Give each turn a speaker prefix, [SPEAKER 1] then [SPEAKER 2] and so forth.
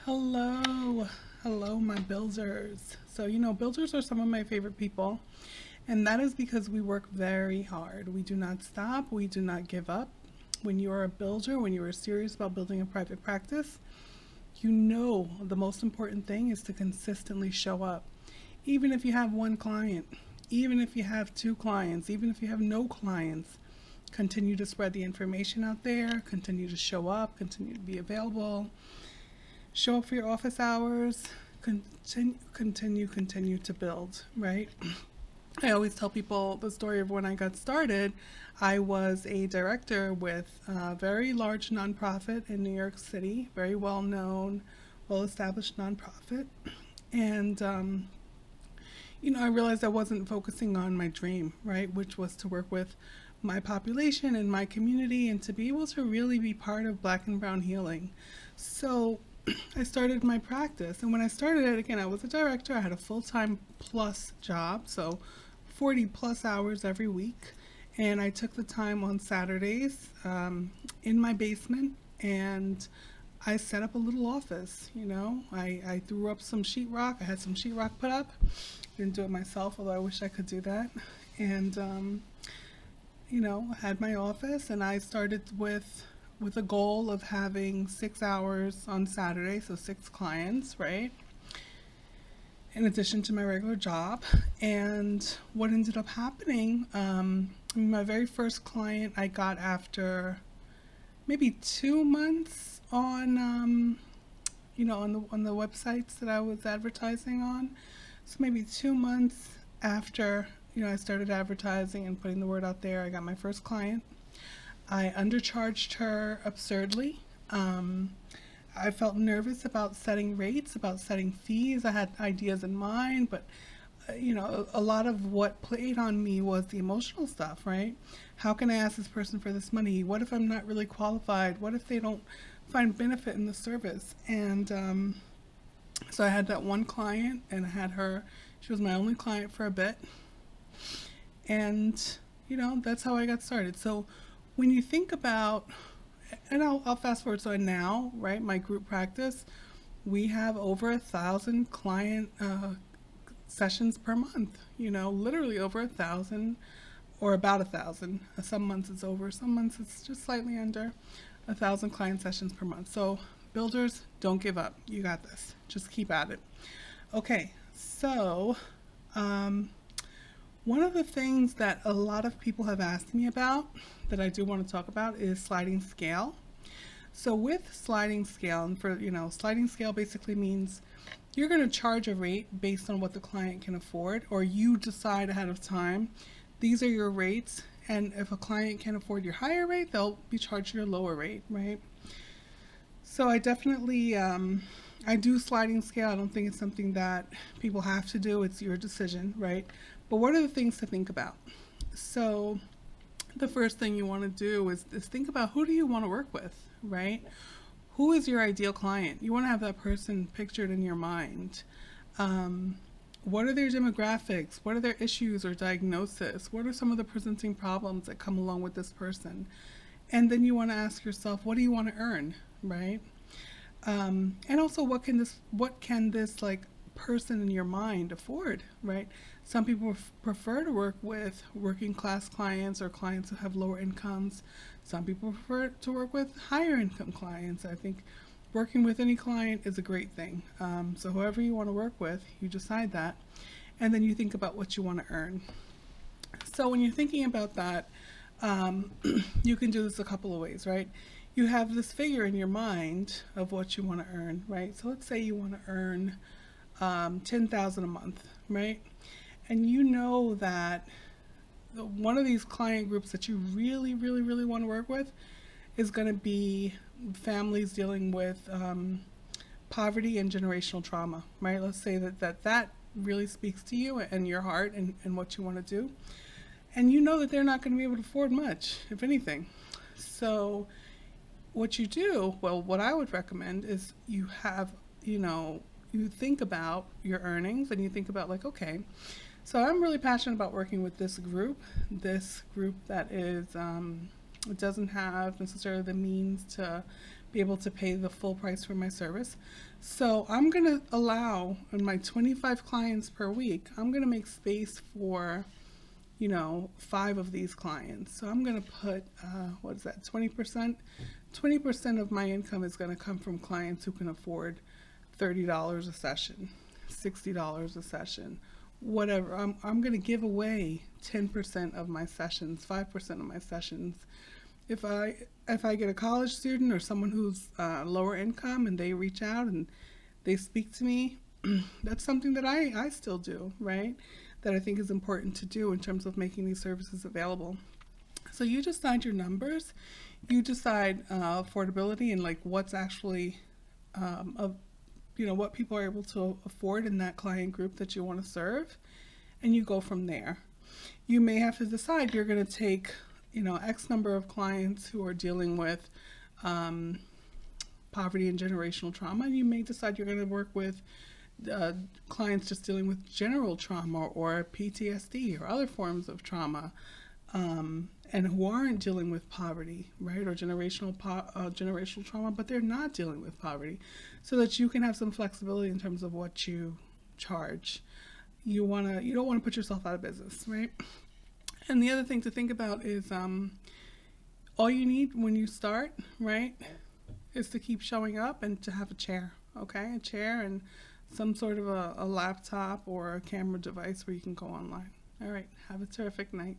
[SPEAKER 1] Hello, hello, my builders. So, builders are some of my favorite people, and that is because we work very hard. We do not stop, we do not give up. When you are a builder, when you are serious about building a private practice, the most important thing is to consistently show up. Even if you have one client, even if you have two clients, even if you have no clients, continue to spread the information out there, continue to show up, continue to be available, show up for your office hours, continue to build, right? I always tell people the story of when I got started. I was a director with a very large nonprofit in New York City, very well known, well established nonprofit. And, I realized I wasn't focusing on my dream, right, which was to work with my population and my community and to be able to really be part of Black and Brown healing. So I started my practice. And when I started it, again, I was a director. I had a full-time plus job, so 40 plus hours every week. And I took the time on Saturdays in my basement and I set up a little office. I threw up some sheetrock. I had some sheetrock put up. Didn't do it myself, although I wish I could do that. And, I had my office and I started with a goal of having 6 hours on Saturday, so 6 clients, right? In addition to my regular job. And what ended up happening, my very first client I got after maybe 2 months on, on the websites that I was advertising on. So maybe 2 months after, I started advertising and putting the word out there, I got my first client. I undercharged her absurdly. I felt nervous about setting rates, about setting fees. I had ideas in mind, but a lot of what played on me was the emotional stuff, right? How can I ask this person for this money? What if I'm not really qualified? What if they don't find benefit in the service? And so I had that one client, and I had her. She was my only client for a bit, and that's how I got started. So when you think about, and I'll fast forward, so now, right, my group practice, we have over 1,000 client sessions per month, literally over 1,000 or about 1,000. Some months it's over, some months it's just slightly under 1,000 client sessions per month. So builders, don't give up. You got this. Just keep at it. Okay, so one of the things that a lot of people have asked me about that I do want to talk about is sliding scale. So with sliding scale, and for, sliding scale basically means you're going to charge a rate based on what the client can afford, or you decide ahead of time, these are your rates, and if a client can afford your higher rate, they'll be charged your lower rate, right? So I definitely, I do sliding scale. I don't think it's something that people have to do. It's your decision, right? But what are the things to think about? So the first thing you want to do is think about, who do you want to work with, right? Who is your ideal client? You want to have that person pictured in your mind. What are their demographics? What are their issues or diagnosis? What are some of the presenting problems that come along with this person? And then you want to ask yourself, what do you want to earn, right? And also, what can this like person in your mind afford, right? Some people prefer to work with working class clients or clients who have lower incomes. Some people prefer to work with higher income clients. I think working with any client is a great thing. So whoever you want to work with, you decide that, and then you think about what you want to earn. So when you're thinking about that, you can do this a couple of ways, right? You have this figure in your mind of what you want to earn, right? So let's say you want to earn $10,000 a month, right? And you know that one of these client groups that you really, really, really want to work with is going to be families dealing with poverty and generational trauma, right? Let's say that really speaks to you and your heart and what you want to do. And you know that they're not going to be able to afford much, if anything. So what you do, well, what I would recommend is you think about your earnings and you think about like, okay, so I'm really passionate about working with this group that is, doesn't have necessarily the means to be able to pay the full price for my service. So I'm going to allow in my 25 clients per week, I'm going to make space for, 5 of these clients. So I'm going to put, what is that, 20%? 20% of my income is going to come from clients who can afford $30 a session, $60 a session, whatever. I'm going to give away 10% of my sessions, 5% of my sessions. If I get a college student or someone who's lower income and they reach out and they speak to me, that's something that I still do, right? That I think is important to do in terms of making these services available. So you decide your numbers, you decide affordability and like what's actually what people are able to afford in that client group that you want to serve, and you go from there. You may have to decide you're going to take, X number of clients who are dealing with poverty and generational trauma, and you may decide you're going to work with clients just dealing with general trauma or PTSD or other forms of trauma, and who aren't dealing with poverty, right, or generational trauma, but they're not dealing with poverty, so that you can have some flexibility in terms of what you charge. You don't want to put yourself out of business, right? And the other thing to think about is all you need when you start, right, is to keep showing up and to have a chair, okay? A chair and some sort of a laptop or a camera device where you can go online. All right, have a terrific night.